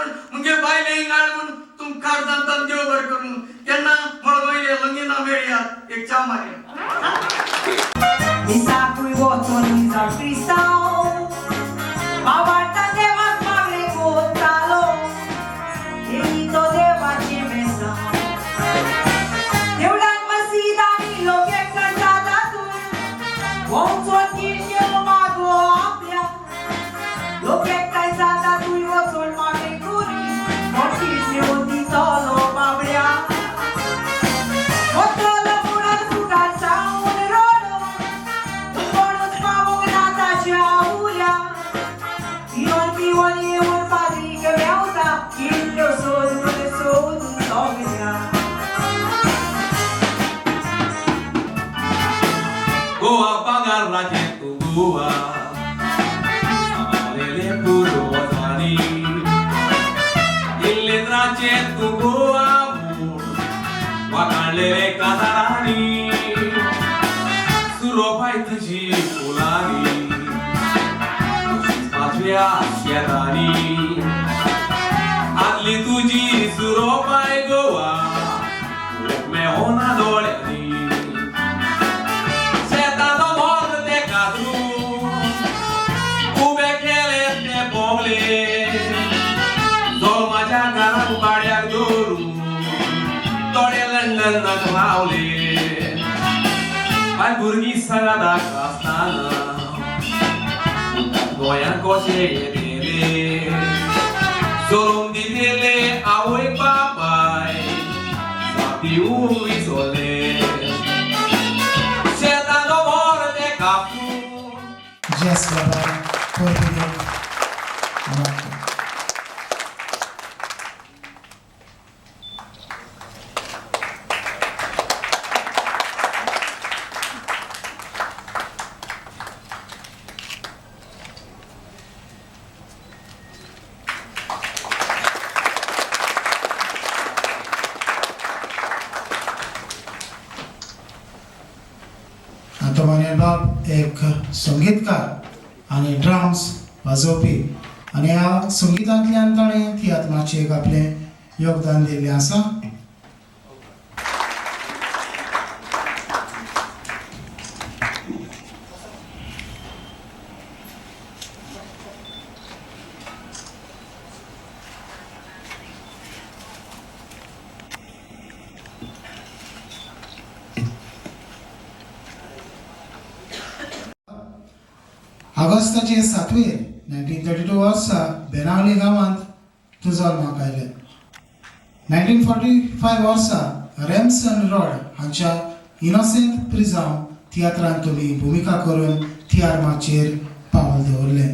म्हण मुगे बायले इंगाळ म्हण तुम कारदांतान देव बर करून केन्ना मळवयले लंगीना मेळयात एक चा मारे Isakuj wotoni za kristał Bawarta devat magle kotalo Ei to devat jemesa Devlan masidani loke kazada tu Wonton kirnyo mago apya Loke kazada tu wotol magle kuri Motirnyo di tolo babria Wotolo mural sugar sound rodo Bonus pavong nataciaulia Ion pioni un padri che meuta Il lo sodu soglia Goa pagar raketu goa Samalele puro watani Ille raketu goa Wakalele katarani Suropai tuji pulani Patria siatani Adli tuji suropai goa Me ona doleni Ai burgi sarada kastana Goyan koche yedele Zorum didele aoi papai Sapi uisole Seta no morte capu Jazz Lover, Portugal, Morocco. आंतोमानियल बाब एक संगीतकार आणि drums वाजोवपी आणि ह्या संगीतांतल्यान ताणें तियात्राचें एक आपलें योगदान दिल्लें आसा. ऑगस्टाचे 7वेर 1932 वर्सा बेनावली गांवांत तो जल्माक आयले. 1945 वर्सा रेमसन रॉड हांच्या इनोसेंट प्रिझम तियात्रांत तुमी भुमिका करून तियारमाचेर पावल दवरलें.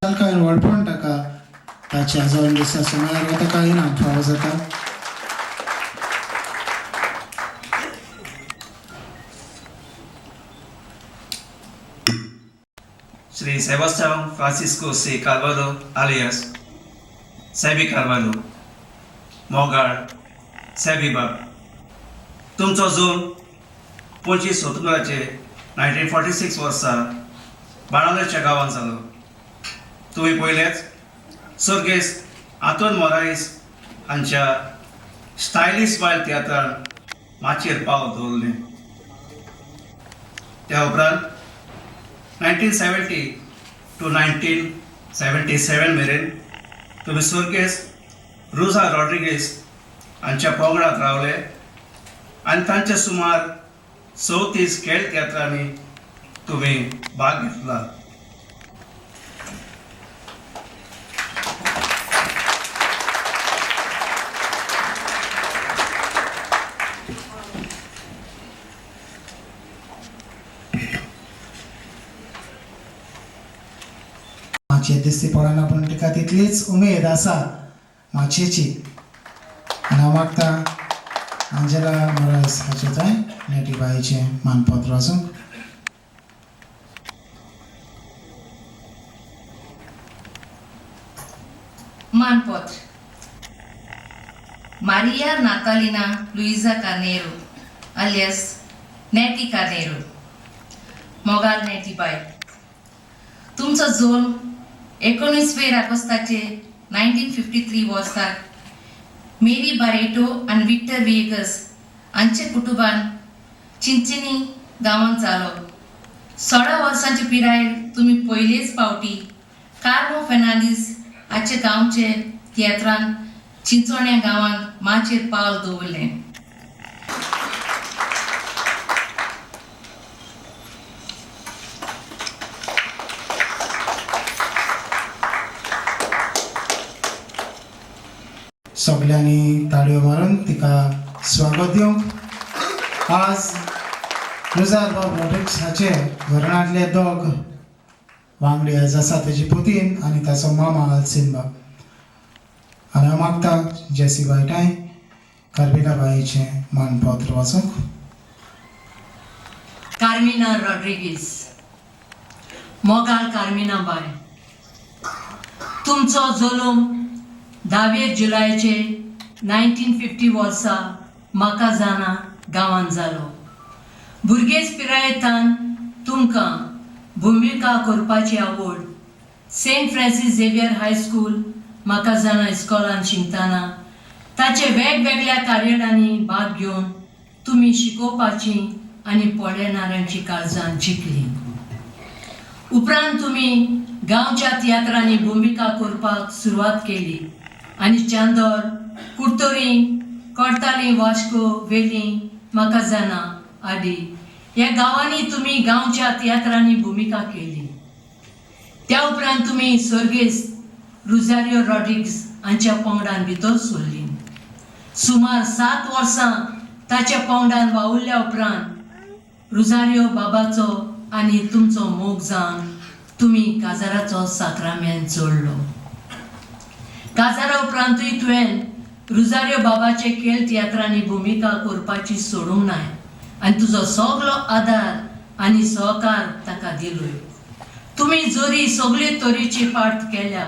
कांय व्हडपण ताका ताच्या जल्म दिसा सुमार ताका इनाम फावो जाता. Sri Sebastião Francisco C. Carvalho, alias Sebi Carvalho, मोगाळ सेबीबाग. तुमचो जून 25 सप्टेंबराचे 1946 वर्सा बाणावलेच्या गांवांत जालो. तुम्ही पयलेच सर्गेस्त आंतोन मोराईस हांच्या स्टायलिश स्मायल तियात्रान माचयेर पावल दवरलें. त्या उपरांत 1970 to 1977 मेरेन तुम्ही सर्गेस्त रोजा रॉड्रिगेज हांच्या पंगडात रावले आनी तांच्या सुमार 34 खेळ तियात्रांनी तुम्ही भाग घेतला. माचये दिसती पडना पूण तिका तितलीच उमेद आसा माचयेची. आनी हांव मागता आंजेला मोरायस हाचे थंय नेटी बाईचें मानपत्र वाचूंक. मानपत्र Maria Natalina Luisa Carneiro, alias Neti Carneiro, मोगाल नेटी बाय. तुमचो जल्म 19 ऑगस्टाचे 1953 वर्सा मेरी बारेटो आणि विक्टर वेगस हांचे कुटुंबान चिंचिनी गांवांत जालो. 16 वर्सांचे पिरायेर तुमी पयलेच फावटी कार्लो फेर्नांडीस हाचे गांवचे तियात्रान चिंचोण्या गांवांत माचेर पावल दवरलें. सगळ्यांनी ताळयो मारून तिका स्वागत दिवंक. आज रुजार बाब रॉड्रिग्स हाचे घराण्यांतले दोग वांगडी आज आसा तेजी पुतीन आनी ताचो मामा अल्सिनबा. आनी हांव मागता जेसी बायटाय कार्मिना बाईचें मानपत्र वाचूंक. कार्मिना रॉड्रिगीस. मोगाल कार्मिना बाय, तुमचो जल्म 10 जुलयाचे 1950 वर्सा माकाजाना गांवांत जालो. भुरगेच पिरायेंतल्यान तुमकां भुमिका करपाची आवड सेंट फ्रांसीस झेवियर हायस्कूल माकाजाना इस्कॉलान शिकतना ताचे वेगवेगळ्या कार्यावळींनी भाग घेवन तुमी शिकोवपाची आनी पळयणाऱ्यांची काळजां जिखली. उपरांत तुमी गांवच्या तियात्रांनी भुमिका करपाक सुरवात केली आनी चांदोर, कुर्तोरी, कोर्ताली, वास्को, वेली, माकाजाना आदी ह्या गांवांनी तुमी गांवच्या तियात्रांनी भुमिका केली. त्या उपरांत तुमी सर्गेस्त रुजारियो रॉड्रिग्स हांच्या पंगडान भितर सरली. सुमार 7 वर्सां ताच्या पंगडान वावुरल्या उपरांत रुजारियो बाबाचो आनी तुमचो मोग जावन तुमी काजाराचो साक्रामेंत जोडलो. काजारा उपरांतूय तुवें रुजारियो बाबाचे खेळ तियात्रांनी भुमिका करपाची सोडूंक नाय आनी तुजो सगळो आदार आनी सहकार ताका दिलोय. तुमी जोरी सगळे तरेची पार्ट केल्या.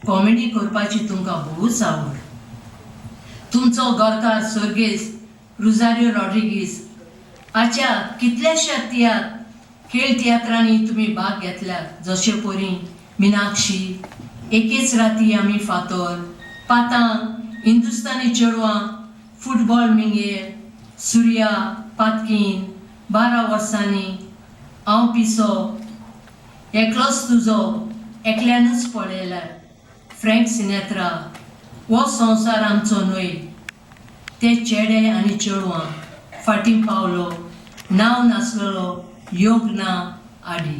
कॉमेडी करपाची तुमकां भोवूच आवड. तुमचो गोरकार सर्गेस्त रुजारियो रॉड्रिगीस हाच्या कितल्याश्या खेळ तियात्रांनी तुमी भाग घेतल्यात, जशे परी मिनाक्षी, एकेच राती आमी फातोर, पातां, हिंदुस्तानी चेडवां, फुटबॉल मिंगेर, सुर्या, पातकीन, 12 वर्सांनी, हांव पिसो, एकलोच तुजो, एकल्यानूच पळयला, फ्रँक सिनेत्रा, हो संवसार आमचो न्हय, ते चेडे आनी चेडवां, फाटीं पावलो, नांव नासलेलो, योग ना आडी.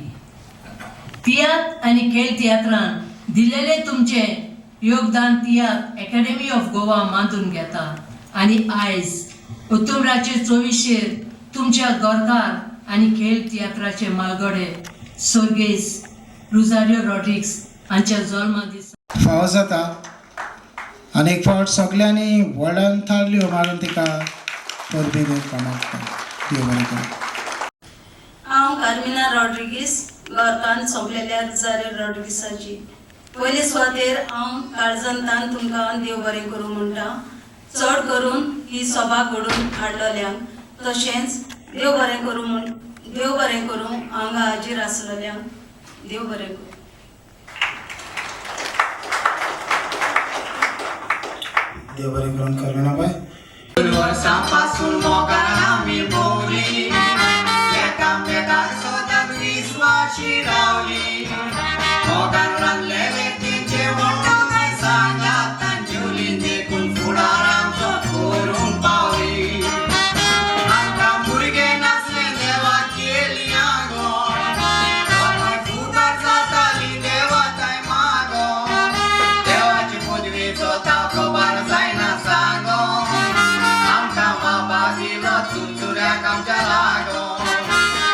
तियात्र आनी खेळ तियात्रान दिलेले तुमचे योगदान तियात्र अकॅडमी ऑफ गोवा मानून घेता आनी आयज ऑक्टोबराचे 24 तुमच्या गोरकार आनी खेळ तियात्राचे मालगडे सर्गेस्त रुजारियो रॉड्रिग्स हांच्या जल्मा दिसा फावो जाता. आनी एक फावट सगळ्यांनी व्हडान थाळयो मारून तिका परबी दिवपाक मागता. देव बरें करूं. हांव कार्मिना रॉड्रिगीस गोरकान सोंपलेल्या रुजारियो रॉड्रिगीसाची पयले सुवातेर हांव काळजंतान तुमकां देव बरें करूं म्हणटा. चड करून ही सभा घडोवन हाडलेल्यांक तशेंच देव बरें करूं हांगा हाजीर आसलेल्यांक देव बरें करूं. देव बरें करून कार्मिना बाय. वर्षांपासून मोगान आमी भोवली, एकामेकाक सदांच विश्वासी रावली. मोगान रांदलेले तिचे वटोळे सांगात आनी जेवली देखून फुडार आमचो करून पावली. आमकां भुरगे नासले देवा केली आगोन, दोगांय फुडार जाताली देवाताय मागोन. देवाची पदवेचो तापलो बार जायना सांगोन, आमकां बाबा दिलो चुरचुऱ्याक आमच्या लागोन.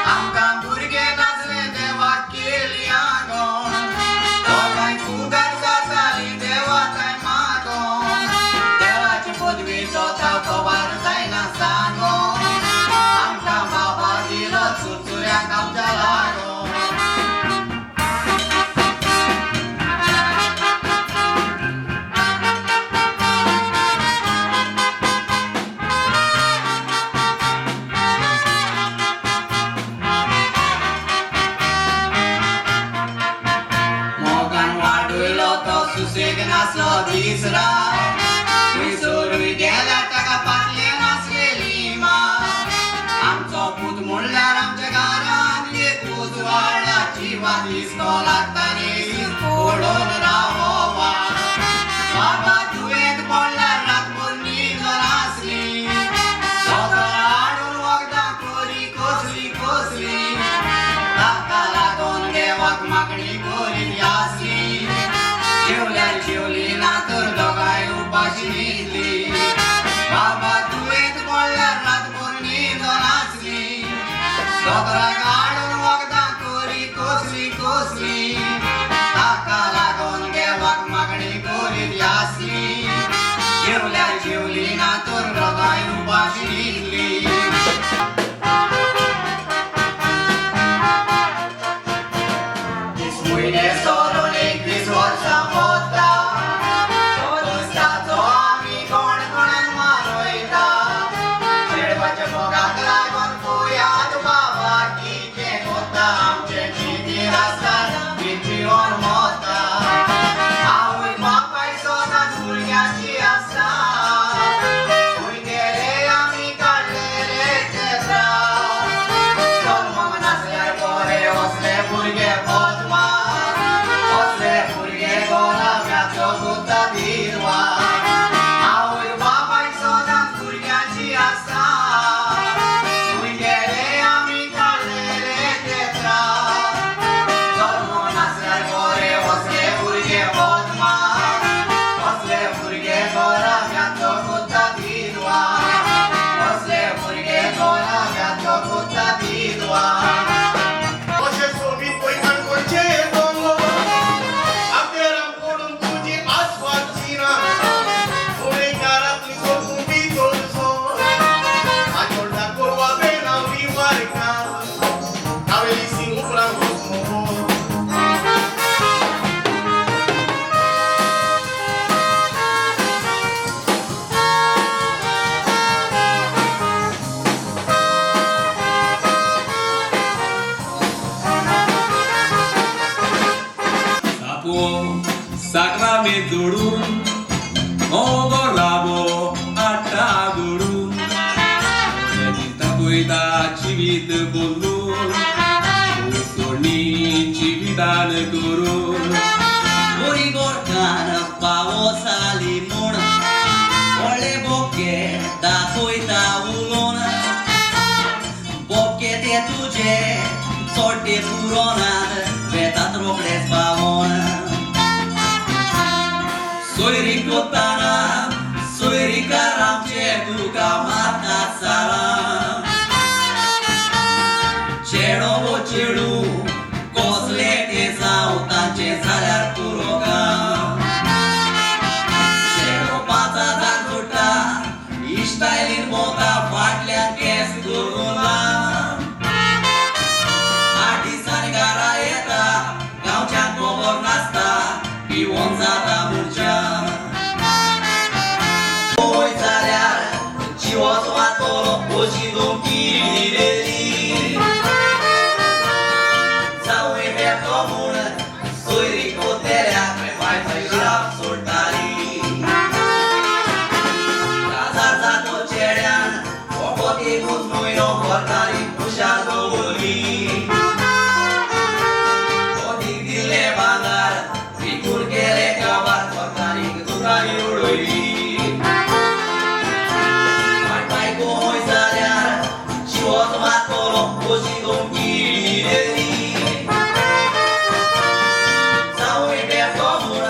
आमकां भुरगे नासले देवा केली आगोन, दोगांय दिसतो लागतानी ओढून राहोबा बाबा तुवेत पडल्यार रातभर न्हीद नासली दोतोरा हाडून वखदां कोरी कसली कसली ताका लागून देवाक मागणी करीत आसली जेवल्यार जेवली ना तर दोगांय उपाशी न्हिदली बाबा तुवेत पडल्यार रातभर न्हीद नासली दोतोराक हाडून वखदां कोरी कसली कसली ताका लागून देवाक मागणी करीत आसली जेवल्यार जेवली ना तर दोगांय उपाशी न्हिदली म्हयने सोडून 21 वर्सां वता तो दिसाचो आमी कोण कोणाक मारयता चेडवाच्या मोगाक लागून कुयाद बाबा कितें कोत्ता आमचे जिवीत आसता भितून मोता आवय बापाय सोदांच भुरग्याची आसा खंय गेले आमी काडलेले तेत्रा जल्माक नासल्यार बरे असले भुरगे बदमा असले भुरगे गोलाब्याचो गुत्ता दिरवा आवय बापाय सोदांच भुरग्याची आसा खंय गेले आमी काडलेले तेत्रा जल्माक नासल्यार बरे असले भुरगे बदमा असले भुरगे गोलाब्याचो गुत्ता दिरवा असले भुरगे गोलाब्याचो गुत्ता दिरवा अशें सोबीत पैठण करचे दोंगो आपल्याला पडून तुजी आस्वाद जिना थोडे घरातली सोडून बी तोडसो आजोडा कोरवा बेनावरी वारका कावेली सिंग उपरांत बसमो Sapo, sacramento durum, ogo rabo, atagurum. Edita cuida chivit bolur, usoni chivitan gurur. Uri gorkan paosa limona Ole bokke dakoita ulona Bokke te tuje sorte purona Vetat robles pavona Soiri kotana Soiri karamche duka mata salam Chedo bo chedu Kosle te sautanche zalar puroga Chedo pata zantuta Ishtailin mota फाटल्यान केस गुरुला artisan गारा येता गांवच्या गोबर नाचता पिवून जाता मुर्चा ओय जाल्यार जिवोचो वाटोलो खोशी दोंकी दिलेली जावय बेतो म्हूण सोयरी कोतेल्याक मायचो श्राप सोडटाली काजार जातो चेड्यान फकत एकूच म्हयनो भरताली खुशाल दवरली कोतीक दिल्ले भांगार विकून गेले काबार भरताली दुकानी उडयली बायको होय जाल्यार जिवोचो मातोलो खोशी दोंकी दिलेली जावय बेतो म्हूण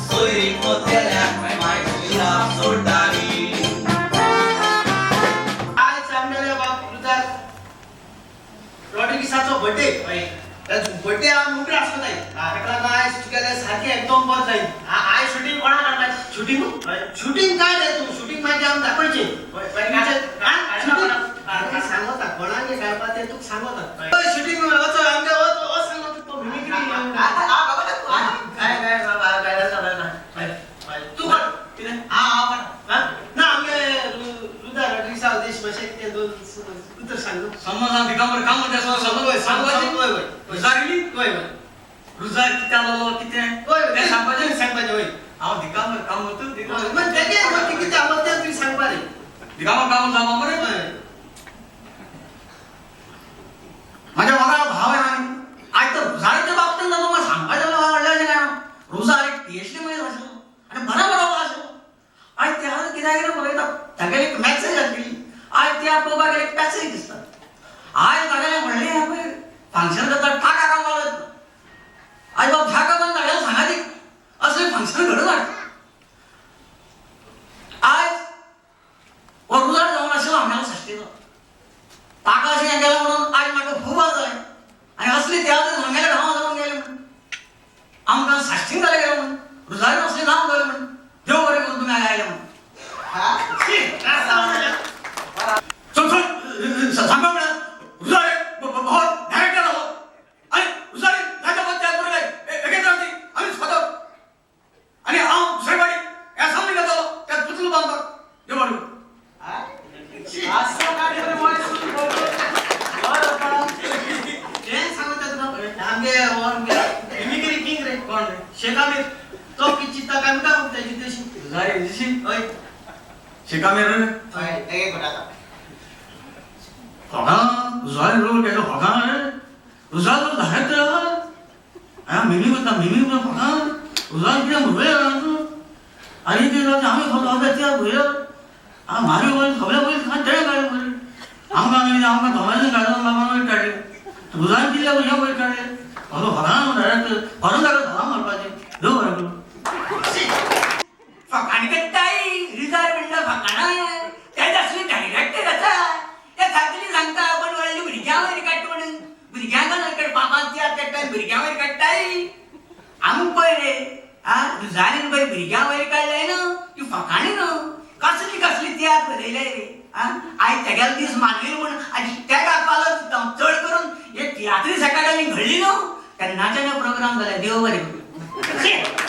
सोयरी कोतेल्याक मायचो श्राप सोडटाली आज आमगेले बाप रुदार रॉड्रिगीसाचो बर्थडे बर्थडे आमी उगडे आसताय ताका लागून आयज तुगेले सारकें एकदम बरें जाय आयज शूटिंग कोणाक काडपाचें शूटिंग शूटिंग काय रे तूं शूटिंग मागीर आमी दाखोवचें सांगता कोणाक काडपा तें तुका सांगता शूटिंग वचो आमगे हो सांगता तो मिमिक्री तूं कोण कितें ना आमगे रुदार रॉड्रिगीसा देश भाशेक ते दोन उतर सांग समजा दिगंबर काम म्हणजे असं समज सांगवायचे रुजारिली रुजार किती आलो किती ते सांगपाचे हांव दिगंबर काम होतो मग तेगे किती आवडत ते तुम्ही सांगपा रे दिगंबर काम जावं मरे माझ्या वरा भाव आहे आयत रुजाराच्या बाबतीत कितें पळयता तागेली एक मॅसेज आसली आयज त्या पळोवपाक गेले मॅसेज दिसता आयज तागेलें म्हणलें हें पळय फंक्शन जाता टाका कामाक आयज बाब ह्या कामान तागेलें सांगातीक असलें फंक्शन घडोवन हाड आयज हो रुजार जावन आशिल्लो आमगेलो साश्टीचो ताका अशें हें केलें म्हणून आयज म्हाका खूब वाज जालें आनी असली त्या आमगेल्या गांवांत जावन गेले म्हणून आमकां साश्टींग जालें गेलें म्हणून रुजारीन असलें नांव जालें म्हणून देव बरें करून तुमी आयले म्हणून चल चल सांगपा म्हणा रुजारी हो डायरेक्टर जालो आनी रुजारी जाच्या बद्दल बरयलें एके जावची आमी स्वता आनी हांव दुसरे फावटी ह्या सामने घेतलो त्यात पुतलो बांदपाक देव बरें मिमिक्री किंग रे कोण रे शेकामीर तो चित्ता काय म्हणता त्याची तशी रुजारी दिशी होय शिकामेर होय एक घोटाचा होगा रुजारी रोल केलो होगा रे रुजार तो धायत आ मिमी बता होगा रुजार कितें म्हणले आनी ते जाता आमी खबर त्या भुय आ मारी वय सगळे वय खान तेळे काडले मरे आमकां धोमाचे काडून बाबा काडले रुजार किल्ल्या भुरग्या वयर काडले असो होगा डायरेक्ट भरून ताका धोला मारपाचें देव बरें करूं फकाण कट्टाई रुजार म्हणटा फकाणा तेच असली डायरेक्टर आसा त्या सारकेली सांगता आपण व्हडली भुरग्यां वयर काडटा म्हणून भुरग्यांक न्हय बापान तियात्र काडटा भुरग्यां वयर काडटाय आमी पळय रे आ रुजारीन पळय भुरग्यां वयर काडलें न्हू ती फकाणी न्हू कसली तियात्र बरयले रे आयज तेगेलो दीस मानयलो म्हूण आनी तेका पालो चड करून हे तियात्रीस अकादमी घडली न्हू तेन्नाच्यान प्रोग्राम जाले देव बरें करूं